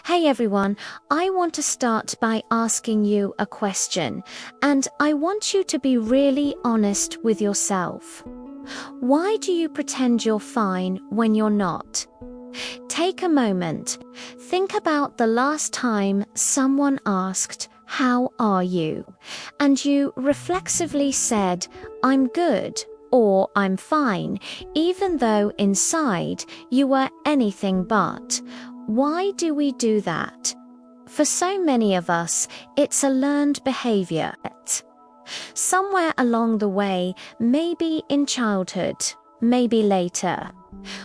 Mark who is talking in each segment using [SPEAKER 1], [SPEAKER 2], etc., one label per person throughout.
[SPEAKER 1] Hey everyone, I want to start by asking you a question, and I want you to be really honest with yourself. Why do you pretend you're fine when you're not? Take a moment. Think about the last time someone asked, "How are you?" and you reflexively said, "I'm good," or "I'm fine," even though inside you were anything but. Why do we do that? For so many of us, it's a learned behavior. Somewhere along the way, maybe in childhood, maybe later,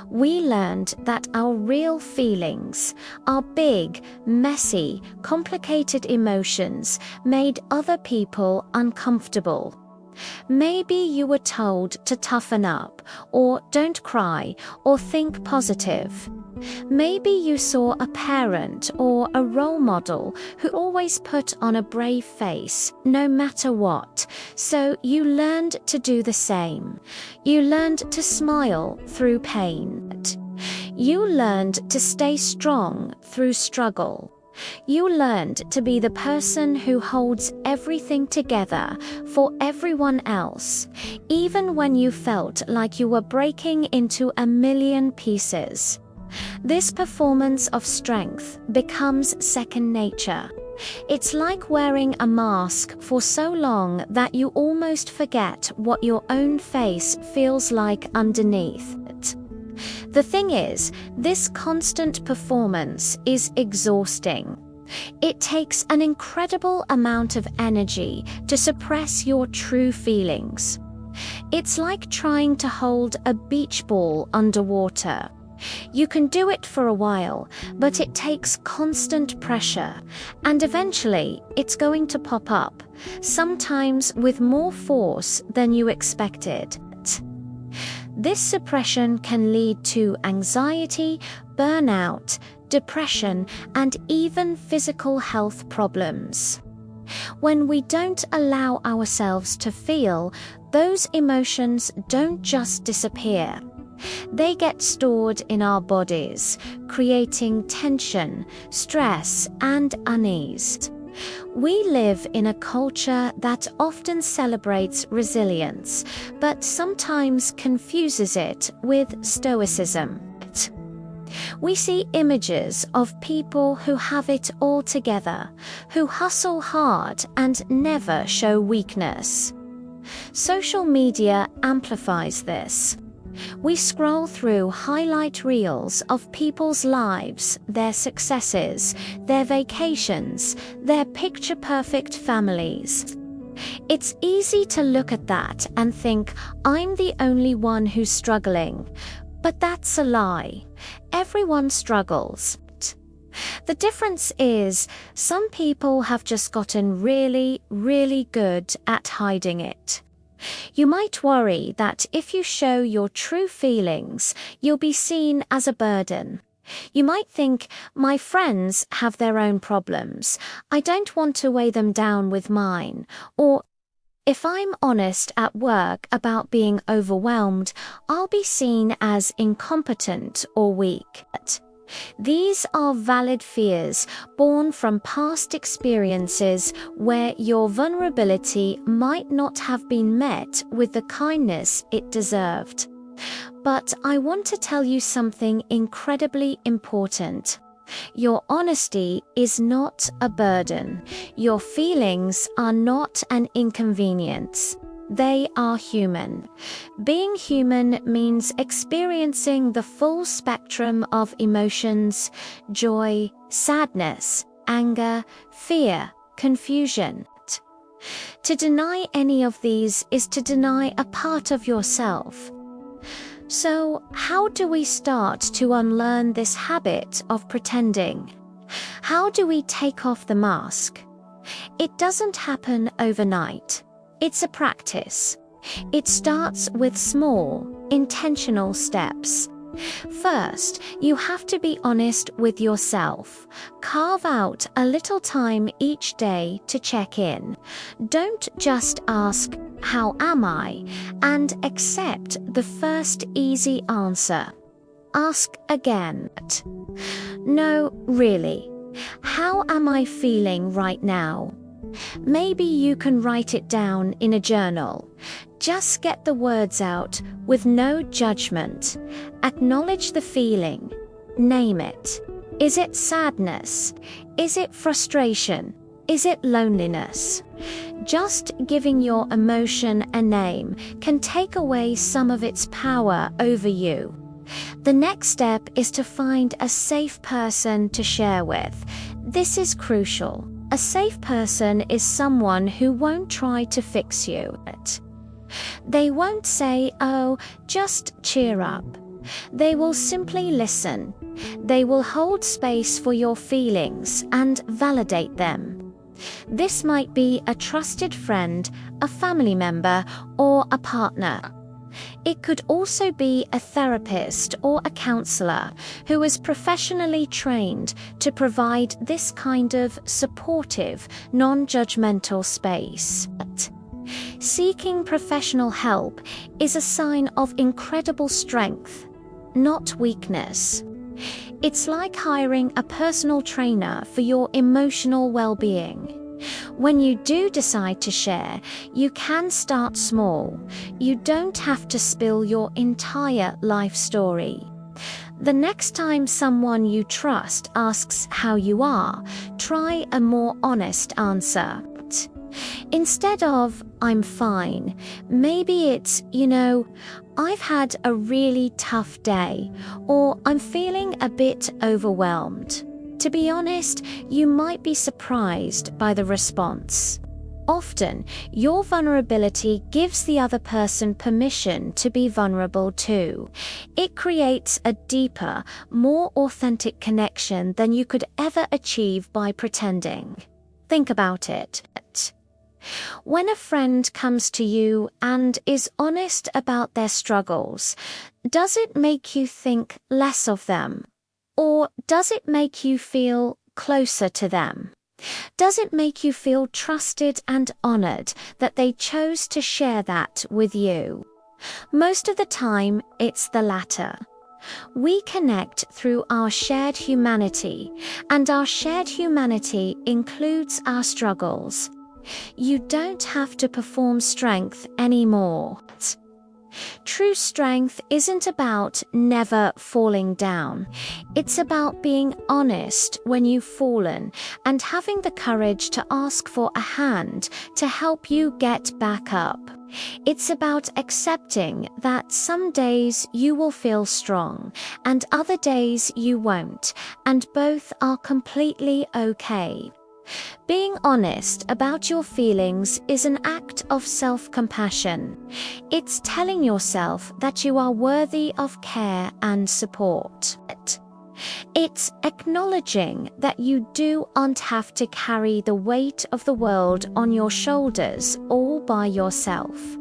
[SPEAKER 1] we learned that our real feelings, our big, messy, complicated emotions, made other people uncomfortable. Maybe you were told to toughen up, or don't cry, or think positive. Maybe you saw a parent or a role model who always put on a brave face, no matter what, so you learned to do the same. You learned to smile through pain. You learned to stay strong through struggle. You learned to be the person who holds everything together for everyone else, even when you felt like you were breaking into a million pieces. This performance of strength becomes second nature. It's like wearing a mask for so long that you almost forget what your own face feels like underneath it. The thing is, this constant performance is exhausting. It takes an incredible amount of energy to suppress your true feelings. It's like trying to hold a beach ball underwater. You can do it for a while, but it takes constant pressure, and eventually it's going to pop up, sometimes with more force than you expected. This suppression can lead to anxiety, burnout, depression, and even physical health problems. When we don't allow ourselves to feel, those emotions don't just disappear. They get stored in our bodies, creating tension, stress, and unease. We live in a culture that often celebrates resilience, but sometimes confuses it with stoicism. We see images of people who have it all together, who hustle hard and never show weakness. Social media amplifies this. We scroll through highlight reels of people's lives, their successes, their vacations, their picture-perfect families. It's easy to look at that and think, I'm the only one who's struggling. But that's a lie. Everyone struggles. The difference is, some people have just gotten really, really good at hiding it. You might worry that if you show your true feelings, you'll be seen as a burden. You might think, my friends have their own problems. I don't want to weigh them down with mine. Or, if I'm honest at work about being overwhelmed, I'll be seen as incompetent or weak. These are valid fears born from past experiences where your vulnerability might not have been met with the kindness it deserved. But I want to tell you something incredibly important. Your honesty is not a burden. Your feelings are not an inconvenience. They are human. Being human means experiencing the full spectrum of emotions: joy, sadness, anger, fear, confusion. To deny any of these is to deny a part of yourself. So, how do we start to unlearn this habit of pretending? How do we take off the mask? It doesn't happen overnight. It's a practice. It starts with small, intentional steps. First, you have to be honest with yourself. Carve out a little time each day to check in. Don't just ask, "How am I?" and accept the first easy answer. Ask again. No, really. How am I feeling right now? Maybe you can write it down in a journal. Just get the words out with no judgment. Acknowledge the feeling. Name it. Is it sadness? Is it frustration? Is it loneliness? Just giving your emotion a name can take away some of its power over you. The next step is to find a safe person to share with. This is crucial. A safe person is someone who won't try to fix you. They won't say, "Oh, just cheer up." They will simply listen. They will hold space for your feelings and validate them. This might be a trusted friend, a family member, or a partner. It could also be a therapist or a counselor who is professionally trained to provide this kind of supportive, non-judgmental space. Seeking professional help is a sign of incredible strength, not weakness. It's like hiring a personal trainer for your emotional well-being. When you do decide to share, you can start small. You don't have to spill your entire life story. The next time someone you trust asks how you are, try a more honest answer. Instead of, "I'm fine," maybe it's, "I've had a really tough day," or "I'm feeling a bit overwhelmed." To be honest, you might be surprised by the response. Often, your vulnerability gives the other person permission to be vulnerable too. It creates a deeper, more authentic connection than you could ever achieve by pretending. Think about it. When a friend comes to you and is honest about their struggles, does it make you think less of them? Or does it make you feel closer to them? Does it make you feel trusted and honored that they chose to share that with you? Most of the time, it's the latter. We connect through our shared humanity, and our shared humanity includes our struggles. You don't have to perform strength anymore. True strength isn't about never falling down. It's about being honest when you've fallen and having the courage to ask for a hand to help you get back up. It's about accepting that some days you will feel strong and other days you won't, and both are completely okay. Being honest about your feelings is an act of self-compassion. It's telling yourself that you are worthy of care and support. It's acknowledging that you aren't have to carry the weight of the world on your shoulders all by yourself.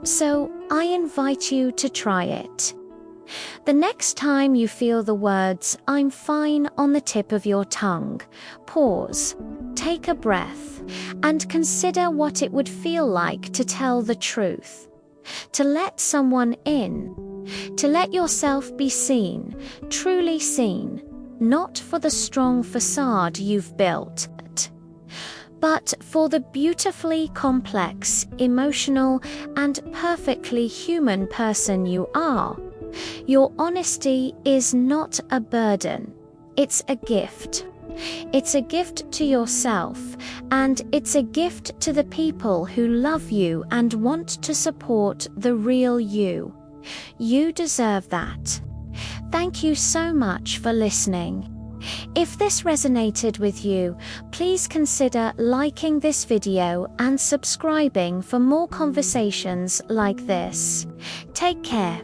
[SPEAKER 1] So I invite you to try it. The next time you feel the words "I'm fine" on the tip of your tongue, pause, take a breath, and consider what it would feel like to tell the truth, to let someone in, to let yourself be seen, truly seen, not for the strong facade you've built, but for the beautifully complex, emotional, and perfectly human person you are. Your honesty is not a burden. It's a gift. It's a gift to yourself, and it's a gift to the people who love you and want to support the real you. You deserve that. Thank you so much for listening. If this resonated with you, please consider liking this video and subscribing for more conversations like this. Take care.